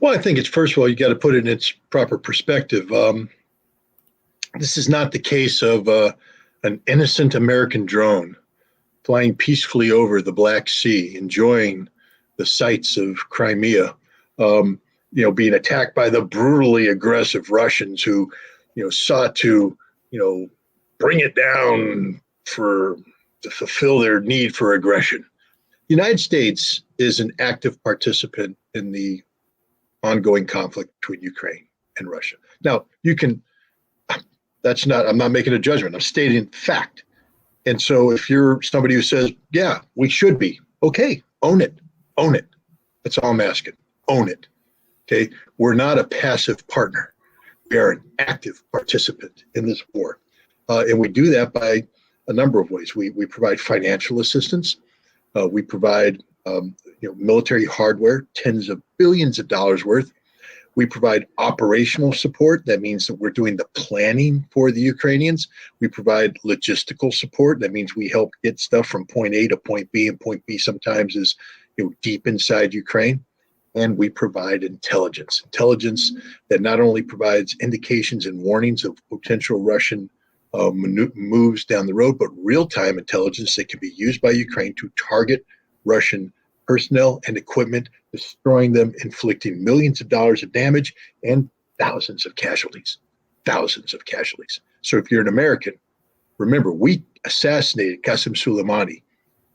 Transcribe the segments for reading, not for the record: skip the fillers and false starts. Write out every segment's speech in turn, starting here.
Well, I think it's first of all, you got to put it in its proper perspective. This is not the case of an innocent American drone flying peacefully over the Black Sea, enjoying the sights of Crimea, being attacked by the brutally aggressive Russians who, sought to, bring it down to fulfill their need for aggression. The United States is an active participant in the ongoing conflict between Ukraine and Russia. Now, I'm not making a judgment. I'm stating fact. And so if you're somebody who says, yeah, we should be, okay, own it. Own it. That's all I'm asking. Own it. Okay. We're not a passive partner. We are an active participant in this war. And we do that by a number of ways. We provide financial assistance. We provide military hardware, tens of billions of dollars worth. We provide operational support. That means that we're doing the planning for the Ukrainians. We provide logistical support. That means we help get stuff from point A to point B, and point B sometimes is deep inside Ukraine. And we provide intelligence that not only provides indications and warnings of potential Russian moves down the road, but real-time intelligence that can be used by Ukraine to target Russian personnel and equipment, destroying them, inflicting millions of dollars of damage and thousands of casualties. So if you're an American, remember, we assassinated Qasem Soleimani,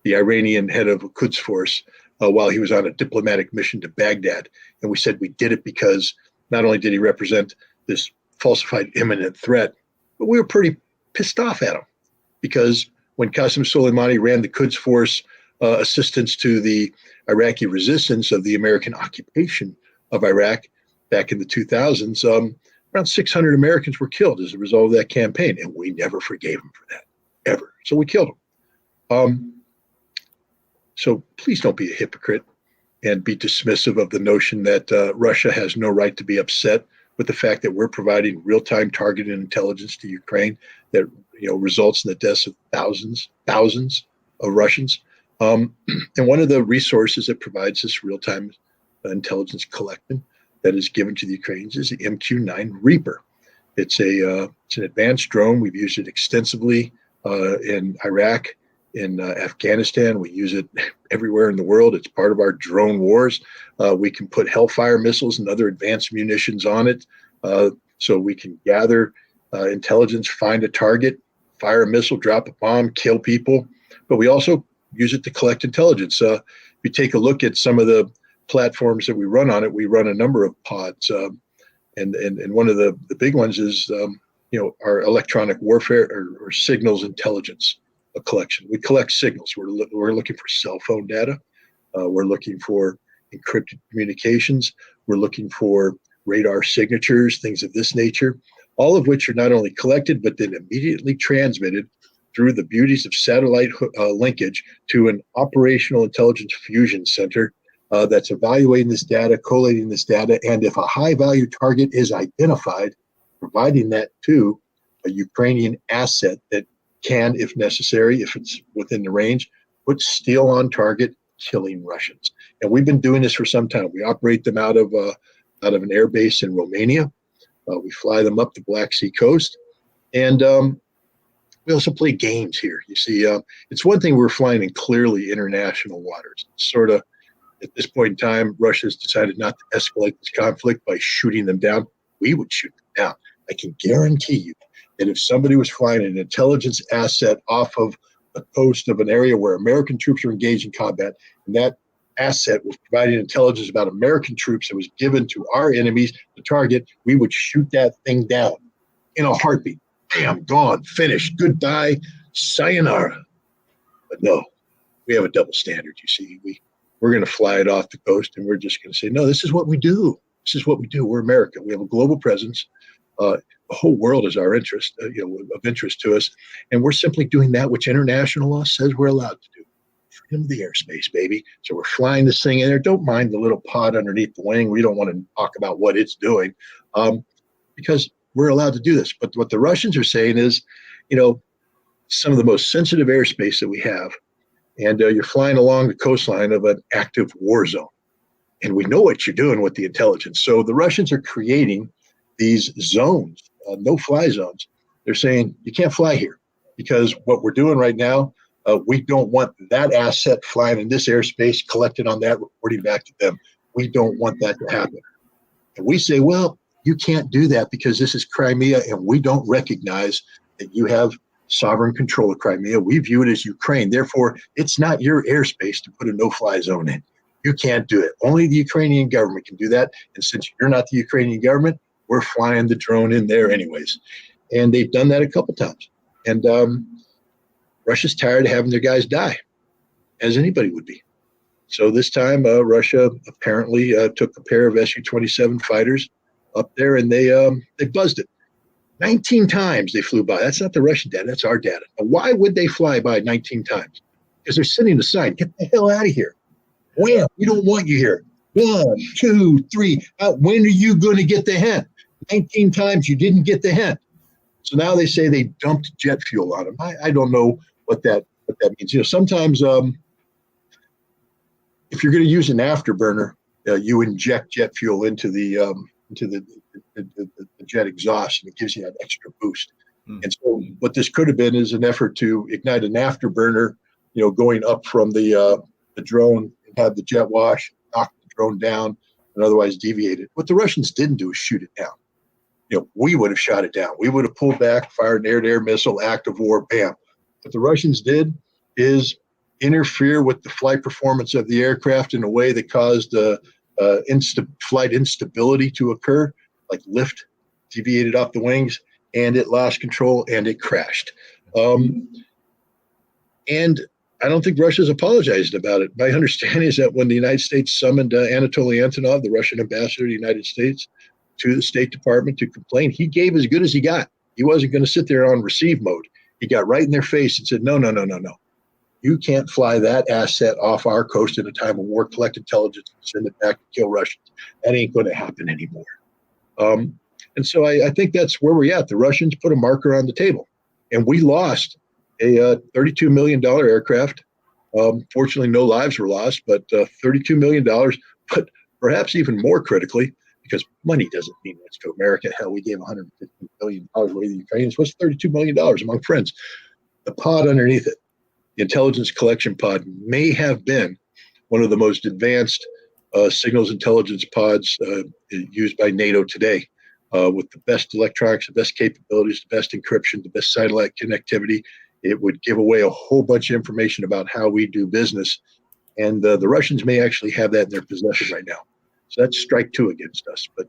the Iranian head of a Quds force, while he was on a diplomatic mission to Baghdad. And we said we did it because not only did he represent this falsified imminent threat, but we were pretty pissed off at him because when Qasem Soleimani ran the Quds force assistance to the Iraqi resistance of the American occupation of Iraq back in the 2000s, around 600 Americans were killed as a result of that campaign. And we never forgave him for that, ever. So we killed him. So please don't be a hypocrite and be dismissive of the notion that Russia has no right to be upset with the fact that we're providing real-time targeted intelligence to Ukraine that results in the deaths of thousands of Russians. And one of the resources that provides this real-time intelligence collection that is given to the Ukrainians is the MQ-9 Reaper. It's an advanced drone. We've used it extensively in Iraq, in Afghanistan. We use it everywhere in the world. It's part of our drone wars. We can put Hellfire missiles and other advanced munitions on it, so we can gather intelligence, find a target, fire a missile, drop a bomb, kill people. But we also use it to collect intelligence. If you take a look at some of the platforms that we run on it, we run a number of pods. And one of the big ones is our electronic warfare or signals intelligence collection. We collect signals. We're looking for cell phone data. We're looking for encrypted communications. We're looking for radar signatures, things of this nature, all of which are not only collected, but then immediately transmitted through the beauties of satellite linkage to an operational intelligence fusion center that's evaluating this data, collating this data, and if a high-value target is identified, providing that to a Ukrainian asset that can, if necessary, if it's within the range, put steel on target, killing Russians. And we've been doing this for some time. We operate them out of an air base in Romania. We fly them up the Black Sea coast, and we also play games here. You see, it's one thing we're flying in clearly international waters. Sort of, at this point in time, Russia's decided not to escalate this conflict by shooting them down. We would shoot them down. I can guarantee you that if somebody was flying an intelligence asset off of the coast of an area where American troops are engaged in combat, and that asset was providing intelligence about American troops that was given to our enemies to target, we would shoot that thing down in a heartbeat. Bam, gone, finished, goodbye, sayonara. But no, we have a double standard, you see. We're going to fly it off the coast, and we're just going to say, no, this is what we do. This is what we do. We're America. We have a global presence. The whole world is our interest, of interest to us, and we're simply doing that which international law says we're allowed to do. Freedom of the airspace, baby. So we're flying this thing in there. Don't mind the little pod underneath the wing. We don't want to talk about what it's doing, because we're allowed to do this. But what the Russians are saying is, some of the most sensitive airspace that we have, and you're flying along the coastline of an active war zone. And we know what you're doing with the intelligence. So the Russians are creating these zones, no-fly zones. They're saying, you can't fly here because what we're doing right now, we don't want that asset flying in this airspace, collected on that, reporting back to them. We don't want that to happen. And we say, well, you can't do that because this is Crimea and we don't recognize that you have sovereign control of Crimea. We view it as Ukraine. Therefore, it's not your airspace to put a no-fly zone in. You can't do it. Only the Ukrainian government can do that. And since you're not the Ukrainian government, we're flying the drone in there anyways. And they've done that a couple times. And Russia's tired of having their guys die, as anybody would be. So this time, Russia apparently took a pair of Su-27 fighters up there, and they buzzed it. 19 times they flew by. That's not the Russian data. That's our data. Now, why would they fly by 19 times? Because they're sending a sign. Get the hell out of here. When? We don't want you here. 1, 2, 3. When are you going to get the hint? 19 times you didn't get the hint. So now they say they dumped jet fuel on them. I don't know what that means. You know, sometimes if you're going to use an afterburner, you inject jet fuel into the jet exhaust, and it gives you that extra boost. And so what this could have been is an effort to ignite an afterburner, you know, going up from the drone and have the jet wash, knock the drone down, and otherwise deviate it. What the Russians didn't do is shoot it down. You know, we would have shot it down. We would have pulled back, fired an air-to-air missile, act of war, bam. What the Russians did is interfere with the flight performance of the aircraft in a way that caused flight instability to occur, like lift deviated off the wings, and it lost control and it crashed. And I don't think Russia's apologized about it. My understanding is that when the United States summoned Anatoly Antonov, the Russian ambassador to the United States, to the State Department to complain, he gave as good as he got. He wasn't going to sit there on receive mode. He got right in their face and said, no. You can't fly that asset off our coast in a time of war, collect intelligence, and send it back to kill Russians. That ain't going to happen anymore. And so I think that's where we're at. The Russians put a marker on the table, and we lost a $32 million aircraft. Fortunately, no lives were lost, but $32 million. But perhaps even more critically, because money doesn't mean much to America. Hell, we gave $150 billion away to the Ukrainians. What's $32 million among friends? The pod underneath it, the intelligence collection pod, may have been one of the most advanced signals intelligence pods used by NATO today, with the best electronics, the best capabilities, the best encryption, the best satellite connectivity. It would give away a whole bunch of information about how we do business. And the Russians may actually have that in their possession right now. So that's strike two against us. But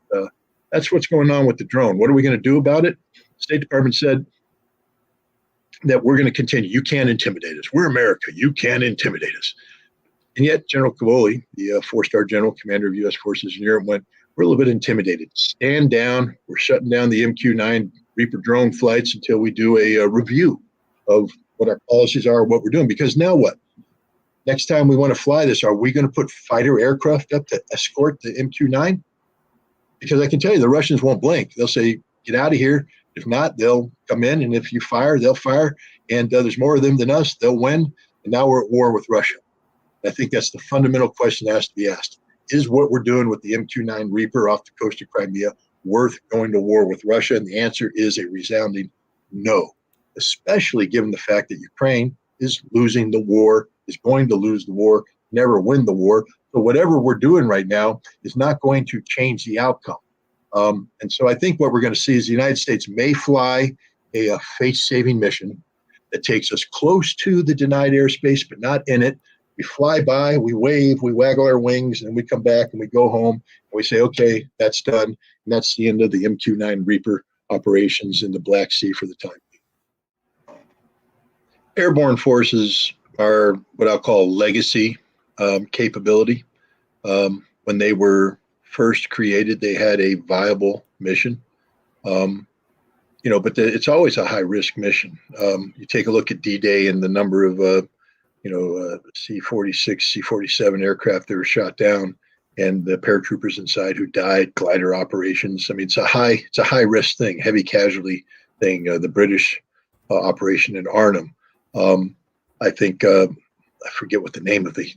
that's what's going on with the drone. What are we going to do about it? The State Department said that we're going to continue. You can't intimidate us. We're America. You can't intimidate us. And yet General Cavoli, the four-star general, commander of U.S. forces in Europe, went, we're a little bit intimidated. Stand down. We're shutting down the MQ-9 Reaper drone flights until we do a review of what our policies are, what we're doing. Because now what? Next time we want to fly this, are we going to put fighter aircraft up to escort the MQ-9? Because I can tell you, the Russians won't blink. They'll say, get out of here. If not, they'll come in, and if you fire, they'll fire. And there's more of them than us. They'll win. And now we're at war with Russia. I think that's the fundamental question that has to be asked. Is what we're doing with the MQ-9 Reaper off the coast of Crimea worth going to war with Russia? And the answer is a resounding no, especially given the fact that Ukraine is losing the war, is going to lose the war, never win the war. So whatever we're doing right now is not going to change the outcome. And so I think what we're going to see is the United States may fly a face-saving mission that takes us close to the denied airspace, but not in it. We fly by, we wave, we waggle our wings, and we come back and we go home and we say, okay, that's done. And that's the end of the MQ-9 Reaper operations in the Black Sea for the time being. Airborne forces are what I'll call legacy capability. When they were first created, they had a viable mission. But it's always a high-risk mission. You take a look at D-Day and the number of C-46, C-47 aircraft that were shot down, and the paratroopers inside who died, glider operations. I mean, it's a high risk thing, heavy casualty thing. The British operation in Arnhem. I think I forget what the name of the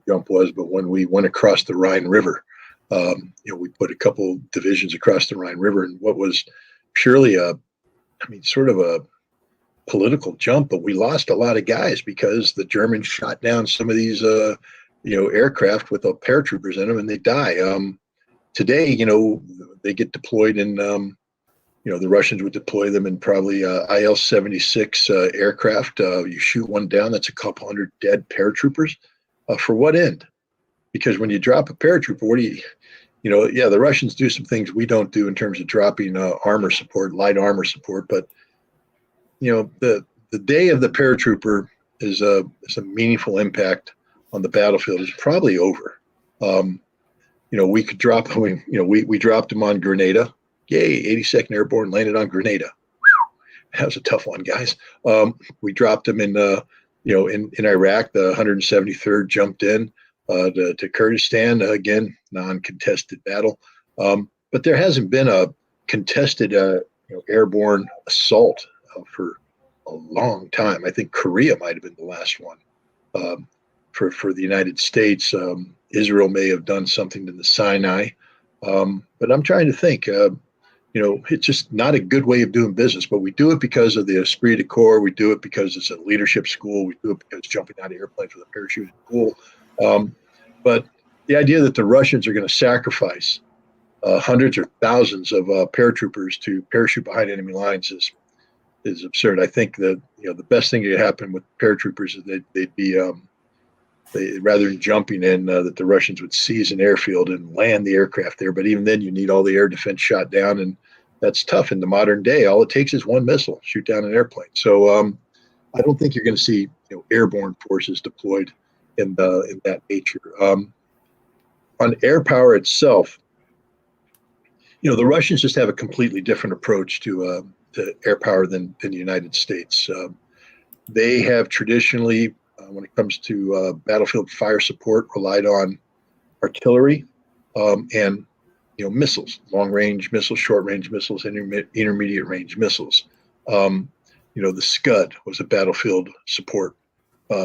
jump was, but when we went across the Rhine River, We put a couple divisions across the Rhine River, and what was purely sort of a political jump, but we lost a lot of guys because the Germans shot down some of these, aircraft with paratroopers in them, and they die. Today, they get deployed in, the Russians would deploy them in probably IL-76 aircraft. You shoot one down, that's a couple hundred dead paratroopers. For what end? Because when you drop a paratrooper, what do the Russians do some things we don't do in terms of dropping armor support, light armor support, but the day of the paratrooper is a meaningful impact on the battlefield is probably over. We could drop, we dropped them on Grenada. Yay, 82nd Airborne landed on Grenada. Whew, that was a tough one, guys. We dropped them in Iraq. The 173rd jumped in to Kurdistan, again, non-contested battle. But there hasn't been a contested airborne assault for a long time. I think Korea might have been the last one for the United States. Israel may have done something in the Sinai, but I'm trying to think. It's just not a good way of doing business. But we do it because of the esprit de corps. We do it because it's a leadership school. We do it because jumping out of airplanes with a parachute is cool. But the idea that the Russians are going to sacrifice hundreds or thousands of paratroopers to parachute behind enemy lines is absurd. I think that the best thing that could happen with paratroopers is that they'd be rather than jumping in, that the Russians would seize an airfield and land the aircraft there. But even then, you need all the air defense shot down, and that's tough in the modern day. All it takes is one missile, shoot down an airplane. So I don't think you're going to see airborne forces deployed in that nature. On air power itself, the Russians just have a completely different approach to air power than the United States. They have traditionally, when it comes to battlefield fire support, relied on artillery and missiles, long-range missiles, short-range missiles, intermediate-range missiles. The Scud was a battlefield support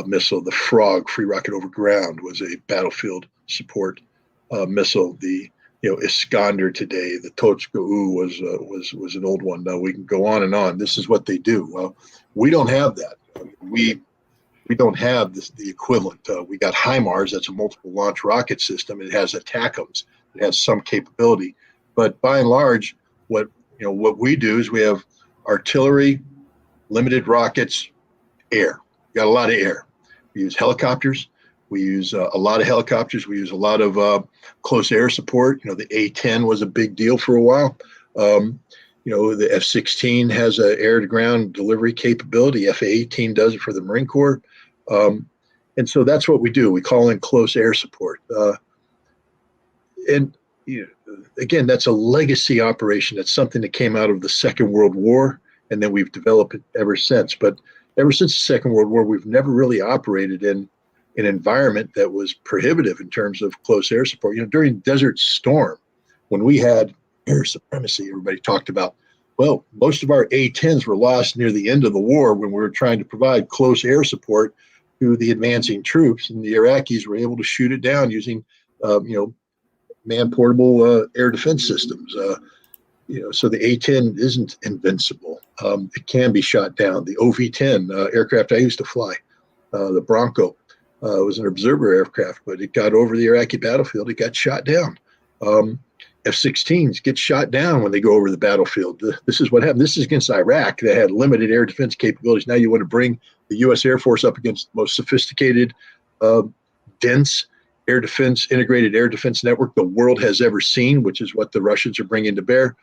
missile. The Frog, free rocket over ground, was a battlefield support missile. The Iskander today, the Tochka-U was an old one. Now we can go on and on. This is what they do. Well, we don't have that. We don't have the equivalent. We got HIMARS. That's a multiple launch rocket system. It has ATACMS. It has some capability, but by and large, what we do is we have artillery, limited rockets, air. We got a lot of air. We use helicopters. We use a lot of helicopters. We use a lot of close air support. The A-10 was a big deal for a while. The F-16 has an air-to-ground delivery capability. F-18 does it for the Marine Corps. And so that's what we do. We call in close air support. Again, that's a legacy operation. That's something that came out of the Second World War, and then we've developed it ever since. But ever since the Second World War, we've never really operated in an environment that was prohibitive in terms of close air support. During Desert Storm, when we had air supremacy, everybody talked about, well, most of our A-10s were lost near the end of the war when we were trying to provide close air support to the advancing troops, and the Iraqis were able to shoot it down using, man-portable air defense systems. So the A-10 isn't invincible. It can be shot down. The OV-10 aircraft I used to fly, the Bronco, was an observer aircraft, but it got over the Iraqi battlefield. It got shot down. F-16s get shot down when they go over the battlefield. This is what happened. This is against Iraq that had limited air defense capabilities. Now you want to bring the U.S. Air Force up against the most sophisticated, dense integrated air defense network the world has ever seen, which is what the Russians are bringing to bear.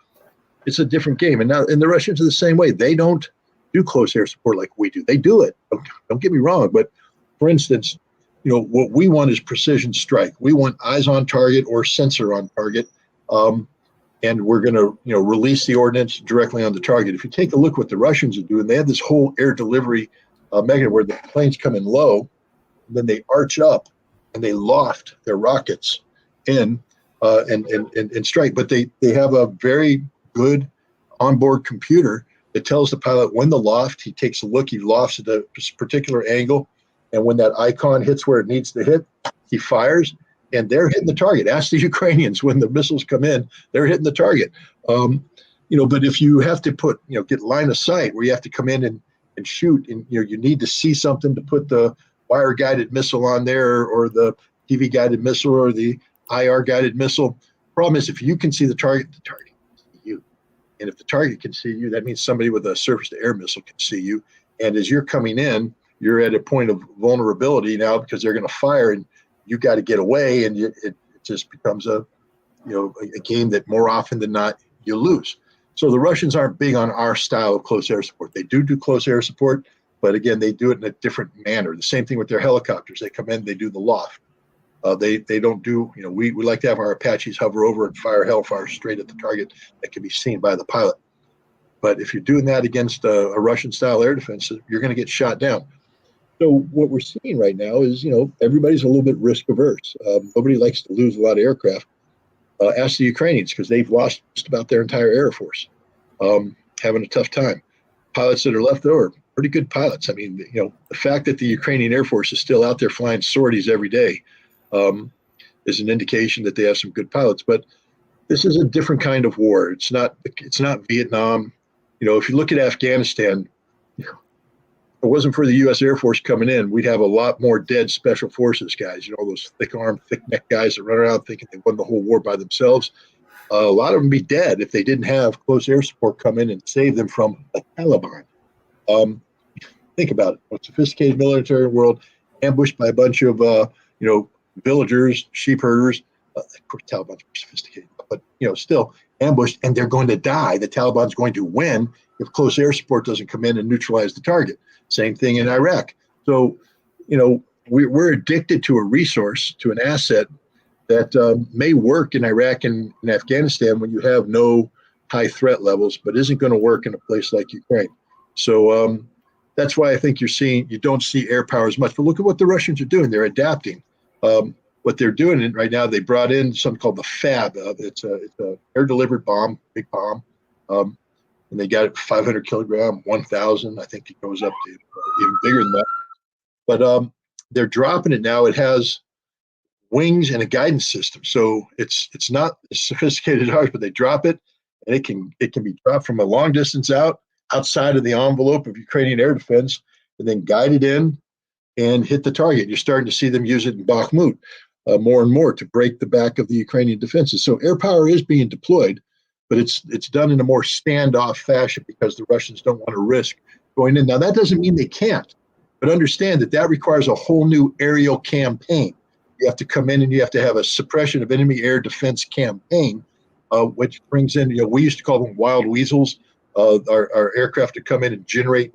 It's a different game. And the Russians are the same way. They don't do close air support like we do. They do it. Don't get me wrong. But for instance, what we want is precision strike. We want eyes on target or sensor on target. And we're going to, release the ordnance directly on the target. If you take a look what the Russians are doing, they have this whole air delivery mechanism where the planes come in low, and then they arch up and they loft their rockets in and strike. But they have a very good onboard computer that tells the pilot when to loft. He takes a look, he lofts at a particular angle, and when that icon hits where it needs to hit, he fires. and they're hitting the target. Ask the Ukrainians when the missiles come in, they're hitting the target. But if you have to put, get line of sight where you have to come in and shoot, and you need to see something to put the wire guided missile on there, or the TV guided missile, or the IR guided missile. Problem is, if you can see the target can see you. And if the target can see you, that means somebody with a surface to air missile can see you. And as you're coming in, you're at a point of vulnerability now, because they're going to fire, and you got to get away, and it just becomes a game that more often than not you lose. So the Russians aren't big on our style of close air support. They do close air support, but again, they do it in a different manner. The same thing with their helicopters. They come in, they do the loft. They don't do, we like to have our Apaches hover over and fire hellfire straight at the target that can be seen by the pilot. But if you're doing that against a Russian-style air defense, you're going to get shot down. So what we're seeing right now is, everybody's a little bit risk-averse. Nobody likes to lose a lot of aircraft. Ask the Ukrainians, because they've lost just about their entire Air Force, having a tough time. Pilots that are left over, pretty good pilots. I mean, the fact that the Ukrainian Air Force is still out there flying sorties every day is an indication that they have some good pilots. But this is a different kind of war. It's not Vietnam. If you look at Afghanistan, if it wasn't for the U.S. Air Force coming in, we'd have a lot more dead special forces guys, those thick-armed, thick-necked guys that run around thinking they won the whole war by themselves. A lot of them be dead if they didn't have close air support come in and save them from the Taliban. Think about it. A sophisticated military world ambushed by a bunch of, villagers, sheep herders. Of course, Taliban's more sophisticated, but, still ambushed, and they're going to die. The Taliban's going to win if close air support doesn't come in and neutralize the target. Same thing in Iraq. So, we're addicted to a resource, to an asset that may work in Iraq and in Afghanistan when you have no high threat levels, but isn't going to work in a place like Ukraine. So that's why I think you don't see air power as much. But look at what the Russians are doing. They're adapting. What they're doing right now, they brought in something called the FAB. It's a air-delivered bomb, big bomb. And they got it 500 kilogram, 1,000. I think it goes up to even bigger than that. But they're dropping it now. It has wings and a guidance system, so it's not as sophisticated as ours. But they drop it, and it can be dropped from a long distance outside of the envelope of Ukrainian air defense, and then guided in and hit the target. You're starting to see them use it in Bakhmut more and more to break the back of the Ukrainian defenses. So air power is being deployed, but it's done in a more standoff fashion because the Russians don't want to risk going in. Now, that doesn't mean they can't, but understand that requires a whole new aerial campaign. You have to come in and you have to have a suppression of enemy air defense campaign, which brings in, we used to call them wild weasels, our aircraft to come in and generate,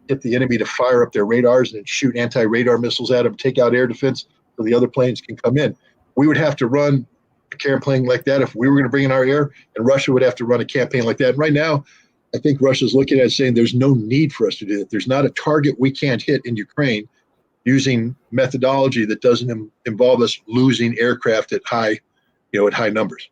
get the enemy to fire up their radars and then shoot anti-radar missiles at them, take out air defense so the other planes can come in. We would have to run a campaign like that if we were going to bring in our air, and Russia would have to run a campaign like that. And right now, I think Russia's looking at it saying there's no need for us to do that. There's not a target we can't hit in Ukraine using methodology that doesn't involve us losing aircraft at high numbers.